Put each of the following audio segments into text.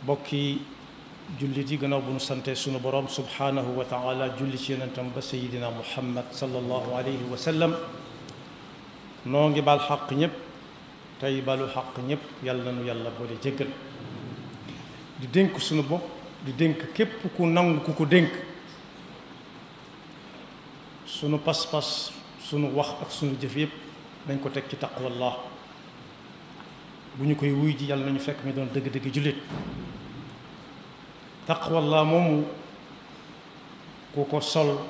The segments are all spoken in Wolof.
bokki jullit yi gannaaw bu nu sante sunu borom subhanahu wa taala julli ci yonentam ba sayidina muhammad sallallahu alayhi wa sallam noo ngi baal xaq ñëpp tey balu xaq ñëpp yàlla na nu yàlla boole jéggal di dénk sunu bopp di dénk képp ku nangu ku ko dénk sunu pas-pas sunu wax ak sunu jëf yëpp nañ ko teg ci taqwallah bu ñu koy wuy ji yàlla nañu fekk mi doon dëgg-dëgg jullit taqwallah moomu ku ko sol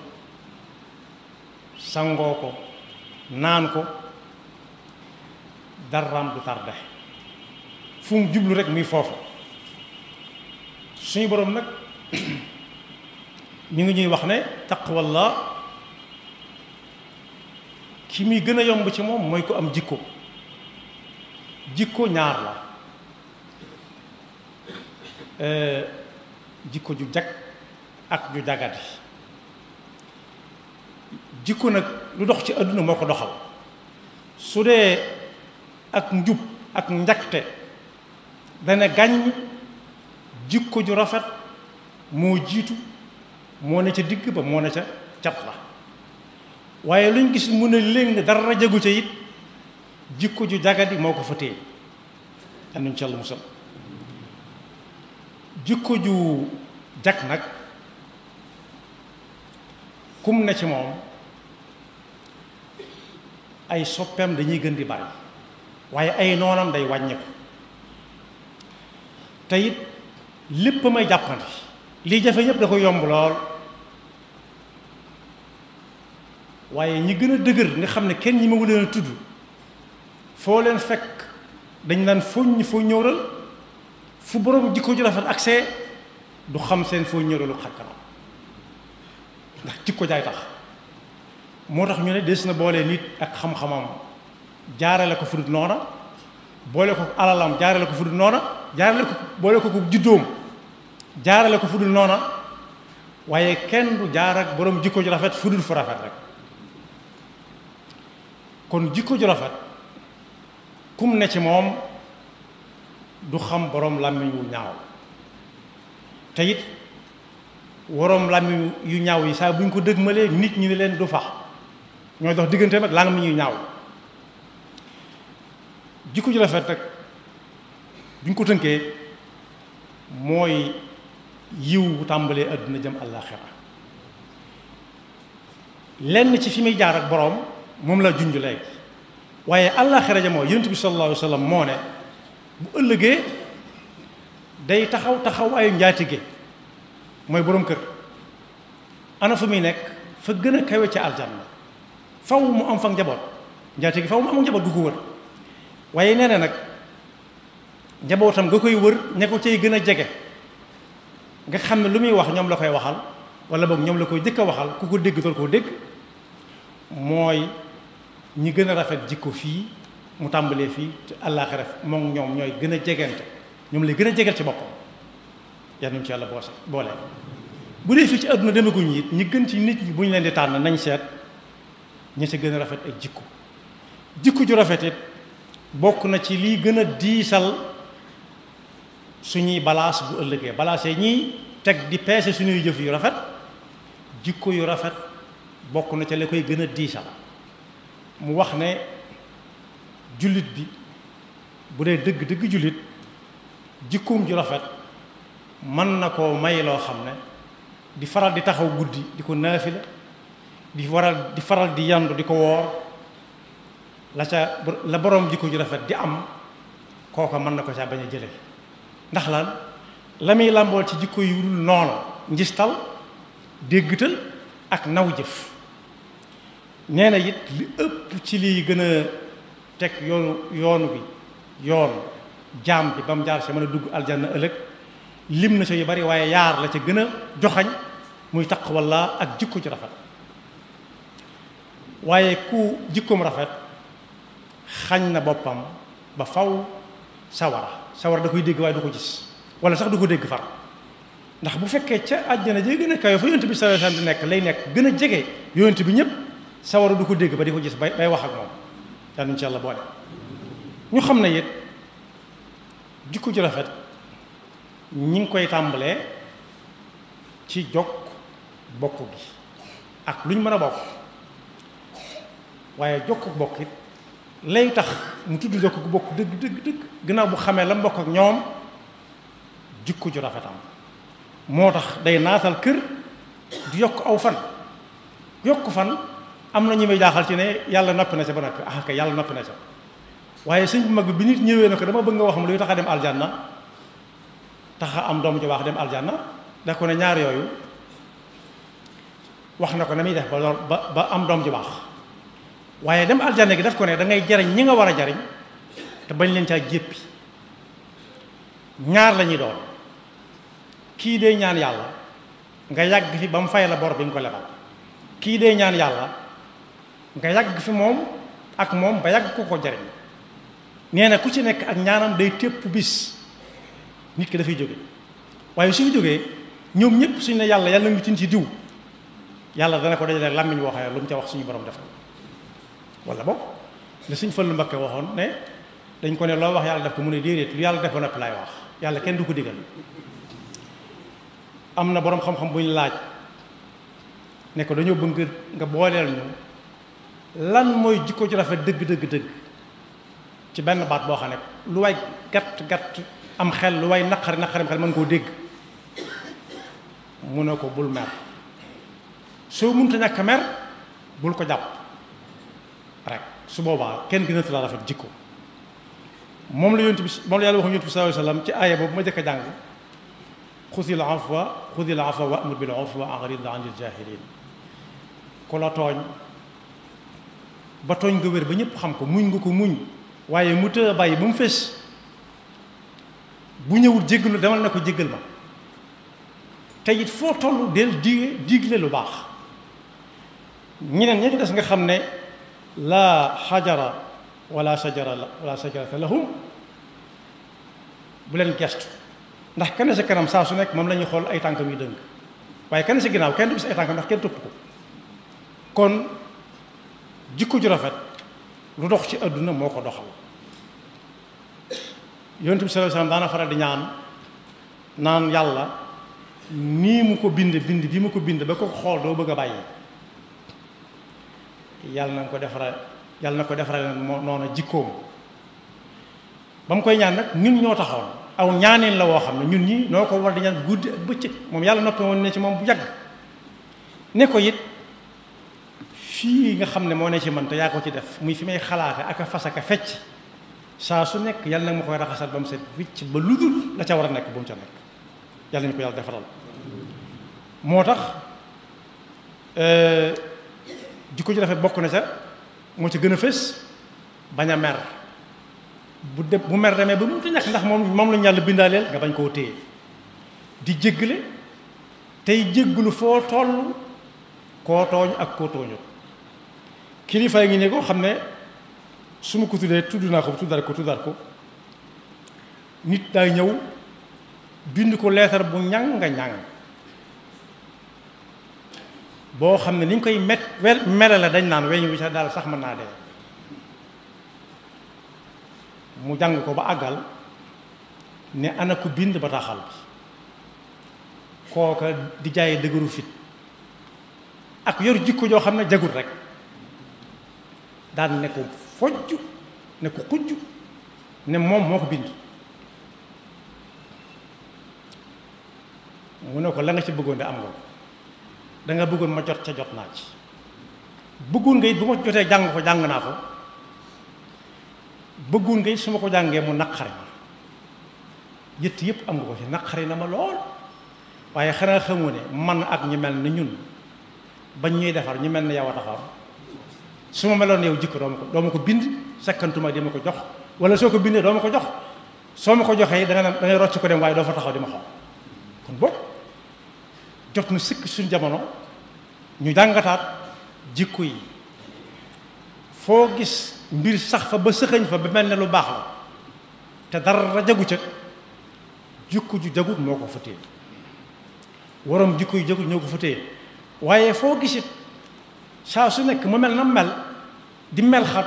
sangoo ko naan ko daraam du tarde fu mu jublu rek muy foofu suñu boroom nag mi ngi ñuy wax ne taqwallah ki muy gën a yomb ci moom mooy ko am jikko ñaar la jikko ju jag ak ju jagadi jikko nag lu dox ci àdduna moo ko doxal su dee ak njub ak njakte dana gàññ jikko ju rafet moo jiitu moo ne ca digg ba moo ne ca cat la waaye luñ gis mu ne léng dara jagu ca it jikko ju jagadi moo ko fa téye anuñ ci Yàlla musal jikko ju jag nag kum ne ci moom ay soppeem dañuy gën di bari waaye ay noonam day wàññiku te it lépp may jàppandi lii jafe ñëpp da ko yomb lool waaye ñi gën a dëgër nga xam ne kenn ñi ma leen a tudd foo leen fekk dañ naan foñ foo ñëwral fu borom jikko ju rafet accès du xam seen foo ñëwralu xakkanam ndax jikko jaay tax moo tax ñu ne des na boole nit ak xam-xamam jaarale ko fudut noona boole ko alalam jaarale ko fudut noona jaarale ko boole ko juddoom jaarale ko fudul noona waaye kenn du jaar ak borom jikko ju rafet fudul fu rafet rek kon jikko ju rafet kum ne ci moom du xam borom làmmiñ wu ñaaw te it borom làmmiñ yu ñaaw yi saa bu ñu ko dëgmalee nit ñi ne leen du fax ñooy dox digganteem ak làmmiñ yu ñaaw jikko ju rafet rek bu ñu ko tënkee mooy yiw bu tàmbalee àdduna jëm àllaaxira lenn ci fi muy jaar ak boroom moom la junj léegi waaye àllaaxira ja moo yonent bi sallallahu alayhi wa sallam moo ne bu ëllëgee day taxawaayu njaatige mooy boroom kër ana fa muy nekk fa gën a kawe ca aljanna faw mu am fa njaboot njaatige faw mu am njaboot gu ko wër waaye nee na nag njabootam nga koy wër ña ko cay gën a jege nga xam ne lu muy wax ñoom la koy waxal wala boog ñoom la koy jëkk a waxal ku ko dégg dool koo dégg mooy ñi gën a rafet jikko fii mu tàmbalee fii te àllaaxira moom ñoom ñooy gën a jegante ñoom lay gën a jegel ci boppam yal nañu ci yàlla boole bu dee fii ci àdduna demaguñ it ñi gën ci nit ñi bu ñu leen di tànn nañ seet ña ca gën a rafet ak jikko ju rafet it bokk na ci lii gën a diisal suñuy balaas bu ëllëgee balaas yi ñiy teg di peese suñuy jëf yu rafet jikko yu rafet bokk na ca la koy gën a diisal mu wax ne jullit bi bu dee dëgg jullit jikkoom ju rafet mën na koo may loo xam ne di faral di taxaw guddi di ko naafila di faral di yandu di ko woor la boroom jikko ju rafet di am kooka mën na ko saa bañ a jële ndax lan la muy làmbool ci jikko yu dul noonu njistal déggtal ak naw jëf nee na it li ëpp ci liy gën a teg yoonu jaam bi ba mu jaar si mën a dugg aljanna ëllëg lim na sa yu bari waaye yaar la ca gën a joxañ muy taqwallah ak jikko ju rafet waaye ku jikkoom rafet xañ na boppam ba faw sawara da koy dégg waaye du ko gis wala sax du ko dégg far ndax bu fekkee ca àjjana jee gën a kawe fa yonent bi sallallahu alayhi wasallam di nekk lay nekk gën a jege yonent bi ñëpp sawara du ko dégg ba di ko gis bay wax ak moom yal nañu ci Yàlla boole ñu xam ne it jikko ju rafet ñi ngi koy tàmbalee ci jokk bokk gi ak luñ mën a bokk waaye jokk bokk it lay tax mu tudd jokk gu bokk dëgg dëgg dëgg gannaaw bu xamee la mbokk ak ñoom jikko ju rafetam moo tax day naatal kër di yokk aw fan yokk fan am na ñi may jaaxal ci ne yàlla noppi na ca ba noppi ah kay yàlla noppi na ca waaye sëñ bu mag bi nit ñëwee na ko dama bëgg nga wax ma luy tax a dem aljanna tax a am doom ju baax dem aljanna da ko ne ñaar yooyu wax na ko na muy def ba am doom ju baax waaye dem aljanna gi daf ko ne da ngay jariñ ñi nga war a jariñ te bañ leen caa jéppi ñaar la ñuy doon kii dee ñaan yàlla nga yàgg fi ba mu fay la bor bi nga ko lebal kii dee ñaan yàlla nga yàgg fi moom ak moom ba yàgg ko jariñ nee na ku ci nekk ak ñaanam day tépp bis nit ki dafay jóge waaye su fi jógee ñoom ñëpp suñu ne yàlla yàlla ngi tin ci diw yàlla dana ko dajale làmmiñ woo xam ne lu mu ca wax suñu borom def ko wala boog li suñ Fallu Mbakke waxoon ne dañ ko ne loo wax yàlla def ko mu ne déedéet lu yàlla def ba noppi laay wax yàlla kenn du ko digal am na boroom xam-xam bu ñu laaj ne ko dañoo bëgg nga booleel ñu lan mooy jikko ju rafet dëgg dëgg dëgg ci benn baat boo xam ne lu way gàtt gàtt am xel lu way naqari xel mën koo dégg mu ne ko bul mer soo mënta ñàkk mer bul ko jàpp rek su boobaa kenn gënatu la rafet jikko moom la yonent bi moom la yàlla wax yonent bi sallallahu alayhi wasallam ci aaya boobu ma jëkk a jàng xudil afwa wa'mur bil urfi wa a'rid 'anil jaahiliin ku la tooñ ba tooñ nga wér ba ñëpp xam ko muñ nga ko muñ waaye mu të bàyyi ba mu fés bu ñëwul jéggalu demal na ko jéggal ma te it foo toll del digle lu baax ñeneen ñi des nga xam ne laa xajara wala sajarata lahum bu leen gestu ndax kenn sa kanam saa su nekk moom la ñuy xool ay tànkam yu dëng waaye kenn sa ginnaaw kenn du gis ay tànkam ndax kenn topp ko kon jikko ju rafet lu dox ci àdduna moo ko doxal yonent bi sallallahu alayhi wasallam daana faral di naan yàlla nii mu ko bind bi mu ko bind ba ko xool doo bëgg a bàyyi yàlla na ko defaral noonu jikkoom ba mu koy ñaan nag ñun ñoo taxoon aw ñaaneen la woo xam ne ñun ñi noo ko war di ñaan guddi ak bëccëg moom yàlla noppi woon ne ci moom bu yàgg ne ko it fii nga xam ne moo ne ci man te yaa ko ci def muy fi may xalaate ak a fas ak a fecc saa su nekk yàlla na ma koy raxasal ba mu set wicc ba lu dul la ca war a nekk bu mu ca nekk yàlla ñu ko yàlla defaral moo tax jikko ji rafet bokk na ca moo ci gën a fës bañ a mer bu mer demee ba mu ta ñàkk ndax moom lañu yàlla bindaaleel nga bañ koo téye di jéggale tey jégglu foo toll koo tooñ ak koo tooñut kilifa ngi ne ko xam ne su ma ko tuddee tudd naa ko tuddar ko nit daay ñëw bind ko leetar bu ñàng boo xam ne ni ñu koy mele la dañ naan weñ wi sax daal sax mën naa dee mu jàng ko ba àggal ne ana ko bind bataaxal bi kooka di jaayee dëgëru fit ak yor jikko joo xam ne jagut rek daan ne ko fojj ne ko xujj ne moom moo ko bind mu ne ko la nga ci bëggoon de am nga ko da nga bëggoon ma jot ca jot naa ci bëggoon nga it bu ma jotee jàng ko jàng naa ko bëggoon nga it su ma ko jàngee mu naqari ma yëtt yëpp am nga ko ci naqari na ma lool waaye xanaa xamu ne man ak ñu mel ni ñun bañ ñuy defar ñu mel ni yow a taxaw su ma meloon yow jikko doo ma ko bind sakkantuma di ma ko jox wala soo ko bindee doo ma ko jox soo ma ko joxee da ngay rocc ko dem waaye doo fa taxaw di ma xool kon boog jot na sëkk suñ jamono ñu jàngataat jikko yi foo gis mbir sax fa ba sëxëñ fa ba mel ne lu baax la te dara jagu ca jikko ju jagut moo ko fa téye waroom jikko yu jagut ñoo ko fa téye waaye foo gisit saa su nekk mu mel na mel di mel xat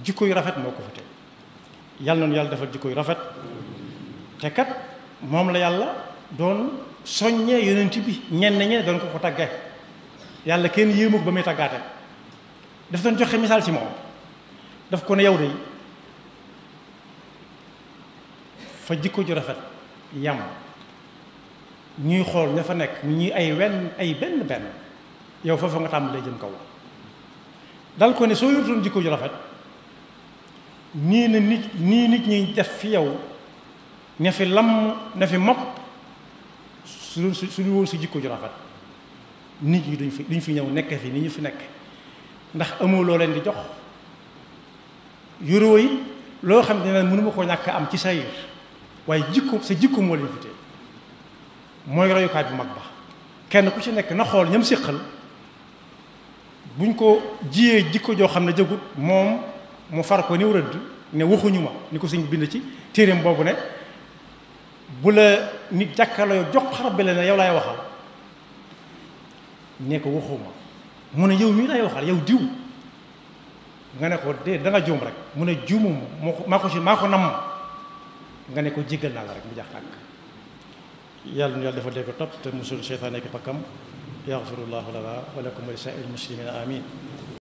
jikko yu rafet moo ko fa téye yàlla noonu yàlla defal jikko yu rafet te kat moom la yàlla doon soññee yonent bi ñenn ñe doon ko tàggee yàlla kenn yéemu ko ba muy tàggaate daf doon joxe misaal ci moom daf ko ne yow de fa jikko ju rafet yam ñuy xool ña fa nekk ñuy ay benn yow foofa nga tàmbalee jëm kaw dal ko ne soo yorutoon jikko ju rafet nii nit ñi def fi yow ne fi lam ne fi mopp su du woon si jikko ju rafet nit ñi duñ fi ñëw nekk fi ni ñu fi nekk ndax amoo loo leen di jox yoroo yi loo xam ne mënuma koo ñàkk am ci sayir waaye sa jikko moo leen fi tee mooy royukaay bu mag ba kenn ku ci nekk na xool ñam séqal buñ ko jiyee jikko joo xam ne jëgut moom mu far ko niw rëdd ne waxuñu ma ni ko suñ bind ci téeréem boobu ne bu la nit jàkkaarloo jox xarab bi la ne yow laay waxal ne ko waxuma mu ne yow mii laay waxal yow diw nga ne ko de da nga juum rek mu ne juumum maa ko namm nga ne ko jéggal naa la rek mu jax tàkk yàlla nu yàlla dafa dégg topp te musul seytaane ki pakkam yaxfirullahu lana wa lakum wa li saa'iril muslimina amin